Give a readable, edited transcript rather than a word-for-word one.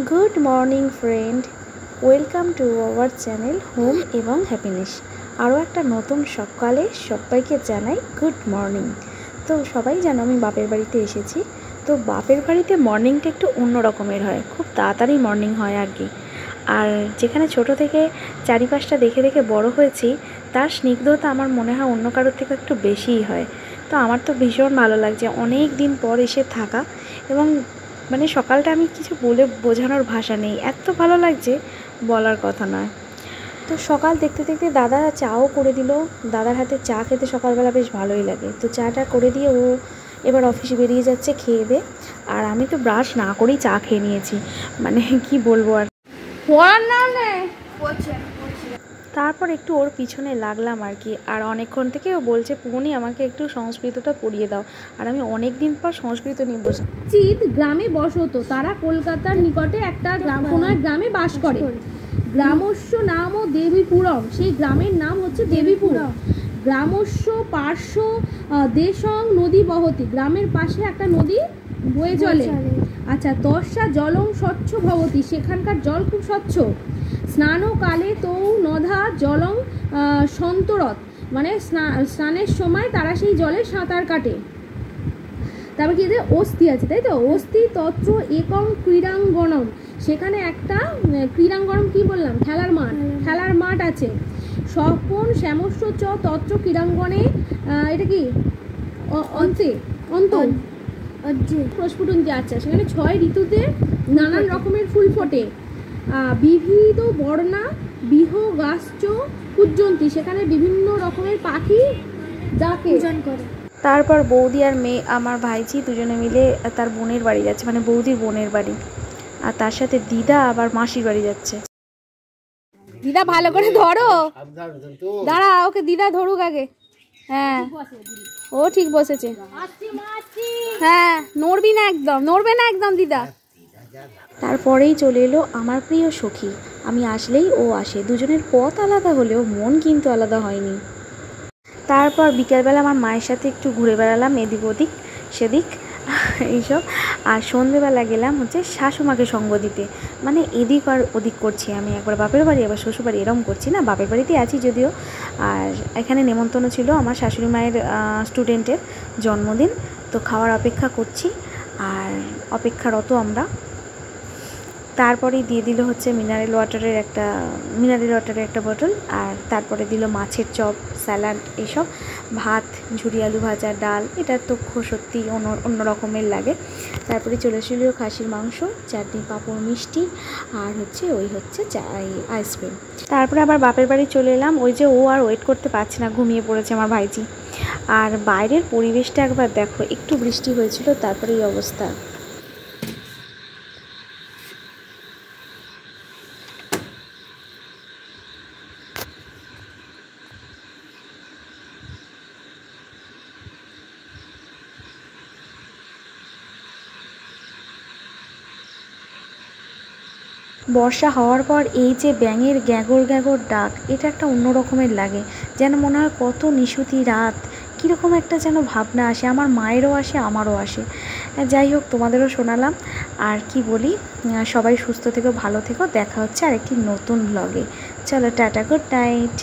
Good morning friend, welcome to our channel home এবং happiness. আরও একটা নতুন সকালে সবাইকে জানাই গুড মর্নিং। তো সবাই জানো আমি বাপের বাড়িতে এসেছি। তো বাপের বাড়িতে মর্নিংটা একটু অন্য রকমের হয়, খুব তাড়াতাড়ি মর্নিং হয় আর কি। আর যেখানে ছোট থেকে চারিপাশটা দেখে দেখে বড় হয়েছি, তার স্নিগ্ধতা আমার মনে হয় অন্য কারোর থেকে একটু বেশিই হয়। তো আমার তো ভীষণ ভালো লাগছে অনেক দিন পর এসে থাকা, এবং মানে সকালটা আমি কিছু বলে বোঝানোর ভাষা নেই, এত ভালো লাগছে বলার কথা নয়। তো সকাল দেখতে দেখতে দাদা চাও করে দিল। দাদার হাতে চা খেতে সকালবেলা বেশ ভালোই লাগে। তো চাটা করে দিয়ে ও এবার অফিসে বেরিয়ে যাচ্ছে খেয়ে দে। আর আমি তো ব্রাশ না করেই চা খেয়ে নিয়েছি, মানে কি বলবো আর। তারপর একটু ওর পিছনে লাগলাম আর কি। আর অনেকক্ষণ থেকে ও বলছে পুনি আমাকে একটু সংস্কৃতটা পড়িয়ে দাও। আর আমি অনেক দিন পর সংস্কৃত নিয়ে বসে। চিত গ্রামে বসত, তারা কলকাতার নিকটে একটা কোনো গ্রামে বাস করে। গ্রামস্য নাম ও দেবীপুরম, সেই গ্রামের নাম হচ্ছে দেবীপুর। গ্রামস্য পার্শ্ব দেশং নদী বহতি, গ্রামের পাশে একটা নদী বয়ে চলে। আচ্ছা, তস্যা জলং স্বচ্ছ ভবতি, সেখানকার জল খুব স্বচ্ছ। স্নানকালে তৌ নধা জলং সন্তরত, মানে স্নানের সময় তারা সেই জলে সাঁতার কাটে। তারপর কি আছে, অস্থি আছে, তাই তো, অস্থি তত্র একং ক্রীড়াঙ্গনম, সেখানে একটা ক্রীড়াঙ্গনম কি বললাম, খেলার মাঠ আছে। স্বপন শ্যামস্য চ তত্র ক্রীড়াঙ্গনে, এটা কি প্রস্ফুটন্তি, আচ্ছা, সেখানে 6 ঋতুতে নানান রকমের ফুল ফোটে। বিবিধ বর্ণা বিহগাশ্চ পূজ্যন্তি, সেখানে বিভিন্ন রকমের পাখি যাকে পূজন করে। তারপর বৌদি আর মেয়ে আমার ভাইজি দুজনে মিলে তার বোনের বাড়ি যাচ্ছে, মানে বৌদির বোনের বাড়ি। আর তার সাথে দিদা আবার মাসির বাড়ি যাচ্ছে। দিদা ভালো করে ধরো, দাঁড়া, ওকে দিদা ধরুক আগে। হ্যাঁ, ও ঠিক বসেছে। হ্যাঁ, নড়বে না একদম দিদা। তারপরেই চলে এলো আমার প্রিয় সখী। আমি আসলেই ও আসে, দুজনের পথ আলাদা হলেও মন কিন্তু আলাদা হয়নি। তারপর বিকেলবেলা আমার মায়ের সাথে একটু ঘুরে বেড়ালাম এদিক ওদিক সেদিক এইসব। আর সন্ধেবেলা গেলাম হচ্ছে শাশুমাকে সঙ্গ দিতে, মানে এদিক আর ওদিক করছি আমি, একবার বাপের বাড়ি আবার শ্বশুর বাড়ি, এরম করছি না, বাপের বাড়িতেই আছি যদিও। আর এখানে নেমন্তন্ন ছিল আমার শাশুড়ি মায়ের স্টুডেন্টের জন্মদিন, তো খাওয়ার অপেক্ষা করছি। আর অপেক্ষারত আমরা। তারপরেই দিয়ে দিল হচ্ছে মিনারেল ওয়াটারের একটা বোতল। আর তারপরে দিল মাছের চপ, স্যালাড, এইসব, ভাত, ঝুরি আলু ভাজা, ডাল। এটা তো সত্যি অন্য রকমের লাগে। তারপরে চলে এসেছিল খাসির মাংস, চাটনি, পাঁপড়, মিষ্টি, আর হচ্ছে আইসক্রিম। তারপরে আবার বাপের বাড়ি চলে এলাম। ওই যে ও আর ওয়েট করতে পারছে না, ঘুমিয়ে পড়েছে আমার ভাইজি। আর বাইরের পরিবেশটা একবার দেখো, একটু বৃষ্টি হয়েছিল, তারপরে এই অবস্থা। বর্ষা হওয়ার পর এই যে ব্যাঙের গ্যাগর গ্যাগর ডাক, এটা একটা অন্য রকমের লাগে, যেন মনে হয় কত নিশুতি রাত, কীরকম একটা যেন ভাবনা আসে, আমার মায়েরও আসে আমারও আসে। যাই হোক, তোমাদেরও শোনালাম। আর কি বলি, সবাই সুস্থ থেকো, ভালো থেকো, দেখা হচ্ছে আর একটি নতুন ব্লগে। চলো টাটা, গুড নাইট।